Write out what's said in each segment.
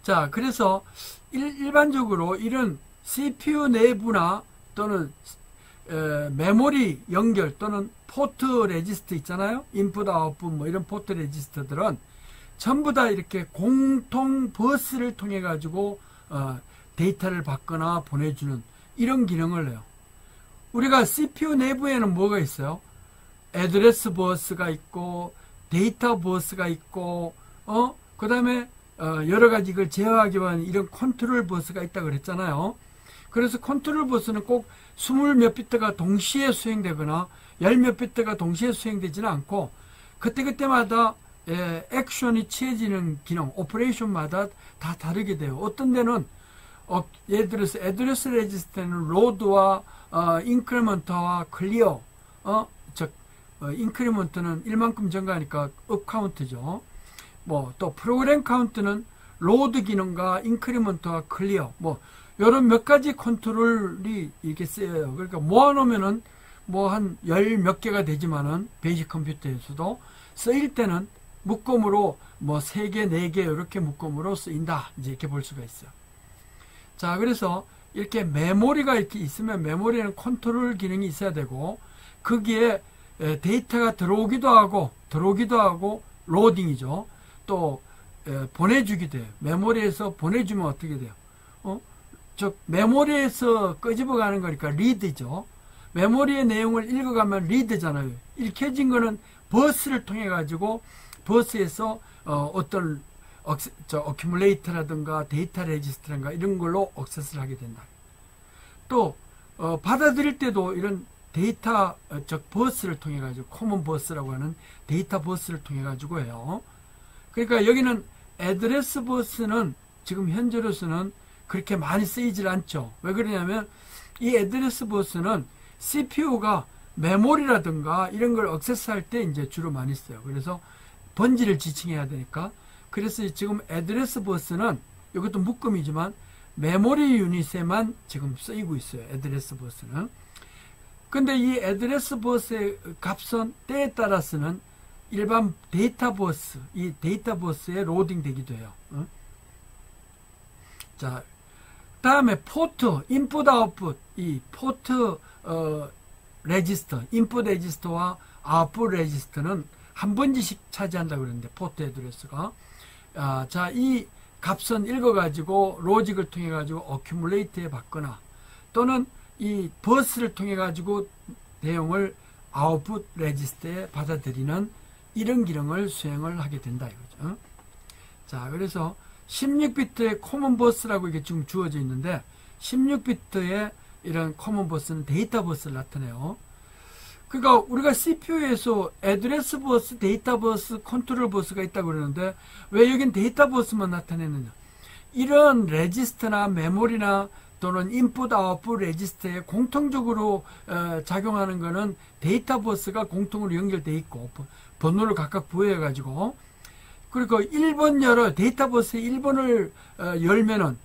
자, 그래서 일반적으로 이런 CPU 내부나 또는 메모리 연결 또는 포트 레지스터 있잖아요. 인풋 아웃풋 뭐 이런 포트 레지스터들은 전부 다 이렇게 공통 버스를 통해 가지고 데이터를 받거나 보내주는 이런 기능을 해요. 우리가 CPU 내부에는 뭐가 있어요? 애드레스 버스가 있고 데이터 버스가 있고 그 다음에 여러 가지 이걸 제어하기 위한 이런 컨트롤 버스가 있다고 그랬잖아요. 그래서 컨트롤 버스는 꼭 20몇 비트가 동시에 수행되거나 10몇 비트가 동시에 수행되지는 않고 그때그때마다 액션이 취해지는 기능, 오퍼레이션마다 다 다르게 돼요. 어떤 데는 예를 들어서 애드레스 레지스터는 로드와 인크리먼트와 클리어, 즉 인크리먼트는 1만큼 증가하니까 업 카운트죠. 뭐 또 프로그램 카운트는 로드 기능과 인크리먼트와 클리어, 뭐 이런 몇 가지 컨트롤이 이렇게 쓰여요. 그러니까 모아놓으면은 뭐 한 열 몇 개가 되지만은 베이직 컴퓨터에서도 쓰일 때는 묶음으로 뭐 3개, 4개 이렇게 묶음으로 쓰인다. 이제 이렇게 볼 수가 있어요. 자, 그래서 이렇게 메모리가 이렇게 있으면 메모리에는 컨트롤 기능이 있어야 되고 거기에 데이터가 들어오기도 하고 로딩이죠. 또 보내주기도 해요. 메모리에서 보내주면 어떻게 돼요? 즉 메모리에서 끄집어가는 거니까 리드죠. 메모리의 내용을 읽어가면 리드잖아요. 읽혀진 거는 버스를 통해 가지고 버스에서 어떤 어큐뮬레이터라든가 데이터 레지스터라든가 이런 걸로 액세스를 하게 된다. 또 받아들일 때도 이런 데이터 버스를 통해 가지고 코먼 버스라고 하는 데이터 버스를 통해 가지고 해요. 그러니까 여기는 애드레스 버스는 지금 현재로서는 그렇게 많이 쓰이질 않죠. 왜 그러냐면 이 애드레스 버스는 CPU가 메모리라든가 이런 걸 액세스할 때 이제 주로 많이 써요. 그래서 번지를 지칭해야 되니까. 그래서 지금 애드레스 버스는 이것도 묶음이지만 메모리 유닛에만 지금 쓰이고 있어요. 애드레스 버스는. 근데 이 애드레스 버스의 값은 때에 따라서는 일반 데이터 버스, 이 데이터 버스에 로딩 되기도 해요. 자, 다음에 포트, 인풋 아웃풋, 이 포트 레지스터, 인풋 레지스터와 아웃풋 레지스터는 한 번지씩 차지한다고 그러는데 포트 애드레스가 자, 이 값은 읽어가지고 로직을 통해 가지고 어큐뮬레이트에 받거나 또는 이 버스를 통해 가지고 내용을 아웃풋 레지스터에 받아들이는 이런 기능을 수행을 하게 된다 이거죠. 자, 그래서 16비트의 코먼 버스라고 이게 지금 주어져 있는데 16비트의 이런 코먼 버스는 데이터 버스를 나타내요. 그러니까 우리가 CPU에서 애드레스 버스, 데이터 버스, 컨트롤 버스가 있다고 그러는데 왜 여긴 데이터 버스만 나타내느냐. 이런 레지스터나 메모리나 또는 인풋 아웃풋 레지스터에 공통적으로 작용하는 거는 데이터 버스가 공통으로 연결되어 있고 번호를 각각 부여해 가지고 그리고 1번 열어 데이터 버스의 1번을 열면은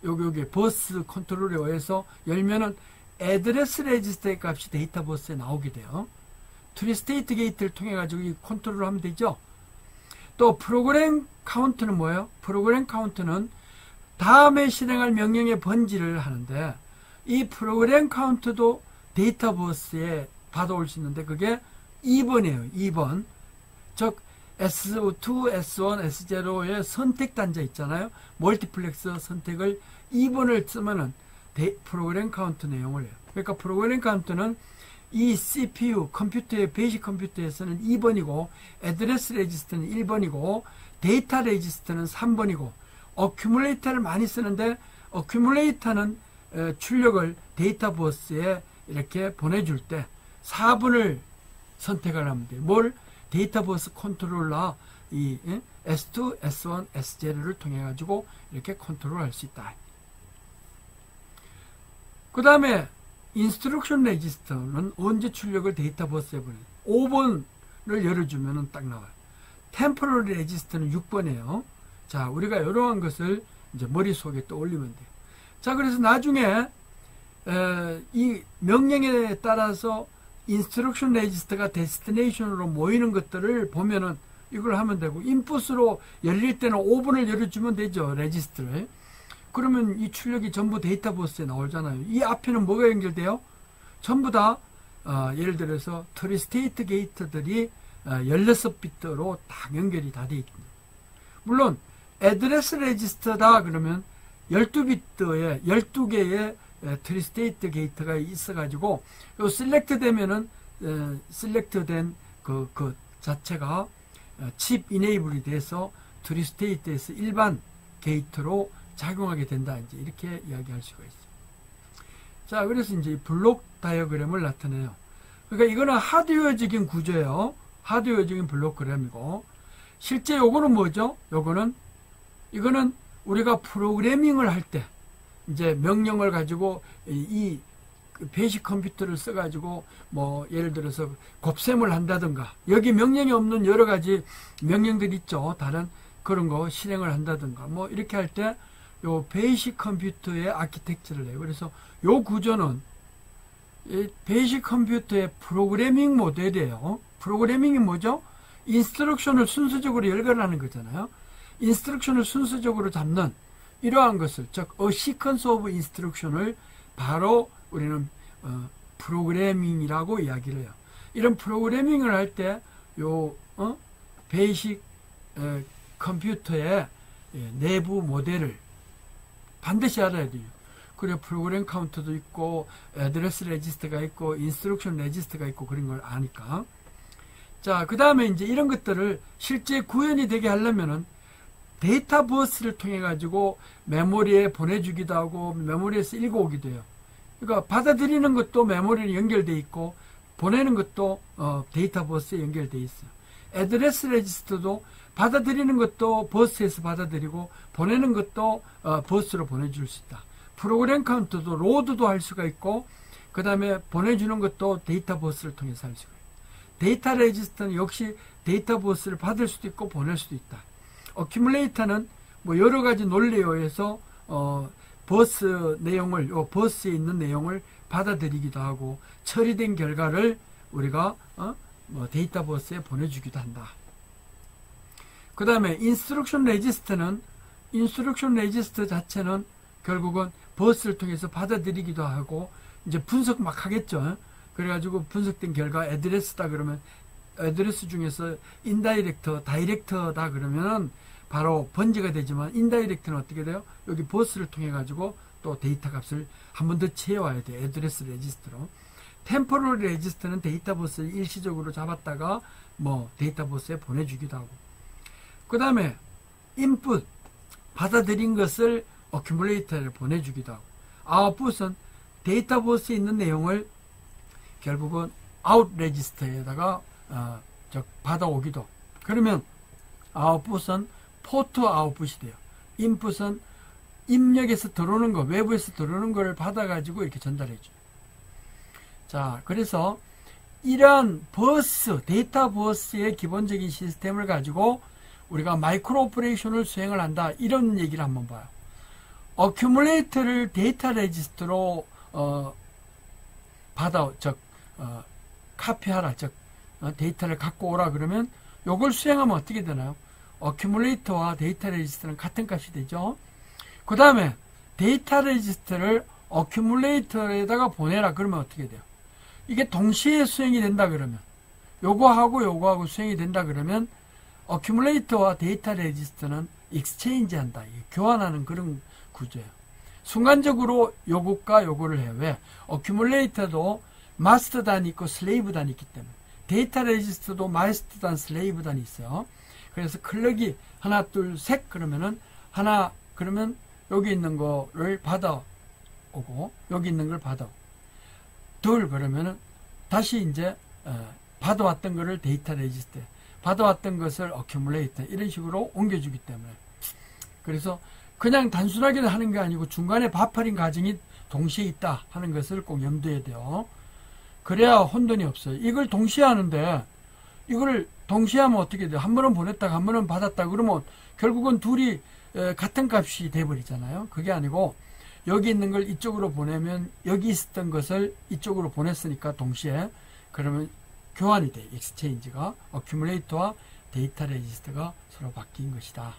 여기 버스 컨트롤에 의해서 열면은 애드레스 레지스터의 값이 데이터 버스에 나오게 돼요. 트리스테이트 게이트를 통해 가지고 이 컨트롤을 하면 되죠. 또 프로그램 카운트는 뭐예요? 프로그램 카운트는 다음에 실행할 명령의 번지를 하는데 이 프로그램 카운트도 데이터 버스에 받아올 수 있는데 그게 2번이에요. 2번. 즉 S2, S1, S0의 선택 단자 있잖아요. 멀티플렉서 선택을 2번을 쓰면은 프로그램 카운트 내용을 해요. 그러니까 프로그램 카운트는 이 CPU 컴퓨터의 베이직 컴퓨터에서는 2번이고 애드레스 레지스터는 1번이고 데이터 레지스터는 3번이고 어큐뮬레이터를 많이 쓰는데 어큐뮬레이터는 출력을 데이터 버스에 이렇게 보내줄 때 4번을 선택을 하면 돼요. 뭘? 데이터 버스 컨트롤러 이 S2, S1, S0를 통해 가지고 이렇게 컨트롤할 수 있다. 그 다음에 인스트럭션 레지스터는 언제 출력을 데이터 버스에 보내? 5번을 열어주면 딱 나와요. 템포럴 레지스터는 6번이에요. 자, 우리가 이러한 것을 이제 머릿속에 떠올리면 돼요. 자, 그래서 나중에 이 명령에 따라서 인스트럭션 레지스터가 데스티네이션으로 모이는 것들을 보면은 이걸 하면 되고, 인풋으로 열릴 때는 5분을 열어주면 되죠. 레지스트를. 그러면 이 출력이 전부 데이터 버스에 나오잖아요. 이 앞에는 뭐가 연결돼요? 전부 다 예를 들어서 트리스테이트 게이트들이 16비트로 다 연결이 다 돼 있습니다. 물론 애드레스 레지스터다 그러면 12비트에 12개의 트리스테이트 게이트가 있어가지고 요 셀렉트 되면은 셀렉트 된 그 자체가 칩 이네이블이 돼서 트리스테이트에서 일반 게이트로 작용하게 된다. 이제 이렇게 이야기할 수가 있어요. 자, 그래서 이제 블록 다이어그램을 나타내요. 그러니까 이거는 하드웨어적인 구조예요. 하드웨어적인 블록그램이고, 실제 요거는 뭐죠? 이거는 우리가 프로그래밍을 할 때, 이제 명령을 가지고 이 베이직 컴퓨터를 써가지고 뭐 예를 들어서 곱셈을 한다든가, 여기 명령이 없는 여러 가지 명령들이 있죠. 다른 그런 거 실행을 한다든가 뭐 이렇게 할 때 요 베이직 컴퓨터의 아키텍처를 해요. 그래서 요 구조는 이 베이직 컴퓨터의 프로그래밍 모델이에요. 프로그래밍이 뭐죠? 인스트럭션을 순서적으로 열거하는 거잖아요. 인스트럭션을 순서적으로 잡는 이러한 것을, 즉 a sequence of instruction을 바로 우리는 프로그래밍이라고 이야기를 해요. 이런 프로그래밍을 할 때 요 베이직 컴퓨터의 내부 모델을 반드시 알아야 돼요. 그리고 프로그램 카운터도 있고 애드레스 레지스터가 있고 인스트럭션 레지스터가 있고 그런 걸 아니까. 자, 그 다음에 이제 이런 것들을 실제 구현이 되게 하려면은 데이터 버스를 통해 가지고 메모리에 보내주기도 하고 메모리에서 읽어오기도 해요. 그러니까 받아들이는 것도 메모리에 연결돼 있고 보내는 것도 데이터 버스에 연결돼 있어요. 애드레스 레지스터도 받아들이는 것도 버스에서 받아들이고 보내는 것도 버스로 보내줄 수 있다. 프로그램 카운터도 로드도 할 수가 있고 그 다음에 보내주는 것도 데이터 버스를 통해서 할 수가 있고, 데이터 레지스터는 역시 데이터 버스를 받을 수도 있고 보낼 수도 있다. 어큐뮬레이터는 뭐 여러 가지 논리에 의해서 버스 내용을, 버스에 있는 내용을 받아들이기도 하고 처리된 결과를 우리가 뭐 데이터 버스에 보내주기도 한다. 그 다음에 인스트럭션 레지스터는, 인스트럭션 레지스터 자체는 결국은 버스를 통해서 받아들이기도 하고 이제 분석 막 하겠죠. 그래가지고 분석된 결과 애드레스다 그러면 애드레스 중에서 인다이렉터, 다이렉터다 그러면은 바로 번지가 되지만 인다이렉트는 어떻게 돼요? 여기 버스를 통해 가지고 또 데이터 값을 한 번 더 채워야 돼요. 애드레스 레지스터로. 템포럴 레지스터는 데이터 버스를 일시적으로 잡았다가 뭐 데이터 버스에 보내주기도 하고, 그 다음에 인풋 받아들인 것을 어큐뮬레이터에 보내주기도 하고, 아웃풋은 데이터 버스에 있는 내용을 결국은 아웃 레지스터에다가 받아오기도. 그러면 아웃풋은 포트 아웃풋이 돼요. 인풋은 입력에서 들어오는 거, 외부에서 들어오는 거를 받아가지고 이렇게 전달해줘요. 자, 그래서 이러한 버스, 데이터 버스의 기본적인 시스템을 가지고 우리가 마이크로 오퍼레이션을 수행을 한다. 이런 얘기를 한번 봐요. 어큐뮬레이터를 데이터 레지스터로 카피하라, 즉 데이터를 갖고 오라 그러면 요걸 수행하면 어떻게 되나요? 어큐뮬레이터와 데이터 레지스터는 같은 값이 되죠. 그 다음에 데이터 레지스터를 어큐뮬레이터에다가 보내라 그러면 어떻게 돼요? 이게 동시에 수행이 된다 그러면, 요거하고 수행이 된다 그러면 어큐뮬레이터와 데이터 레지스터는 익스체인지 한다, 교환하는 그런 구조예요. 순간적으로 요것과 요거를 해요. 왜? 어큐뮬레이터도 마스터 단이 있고 슬레이브 단이 있기 때문에. 데이터 레지스터도 마스터 단, 슬레이브 단이 있어요. 그래서 클럭이 하나, 둘, 셋 그러면은 하나 그러면 여기 있는 거를 받아오고 여기 있는 걸 받아오고, 둘 그러면은 다시 이제 받아왔던 거를 데이터 레지스터, 받아왔던 것을 어큐뮬레이터, 이런 식으로 옮겨주기 때문에. 그래서 그냥 단순하게 하는 게 아니고 중간에 버퍼링 과정이 동시에 있다 하는 것을 꼭 염두에 돼요. 그래야 혼돈이 없어요. 이걸 동시에 하는데 이걸 동시에 하면 어떻게 돼요? 한 번은 보냈다가 한 번은 받았다 그러면 결국은 둘이 같은 값이 돼버리잖아요. 그게 아니고 여기 있는 걸 이쪽으로 보내면 여기 있었던 것을 이쪽으로 보냈으니까 동시에, 그러면 교환이 돼. 익스체인지가 어큐뮬레이터와 데이터 레지스터가 서로 바뀐 것이다.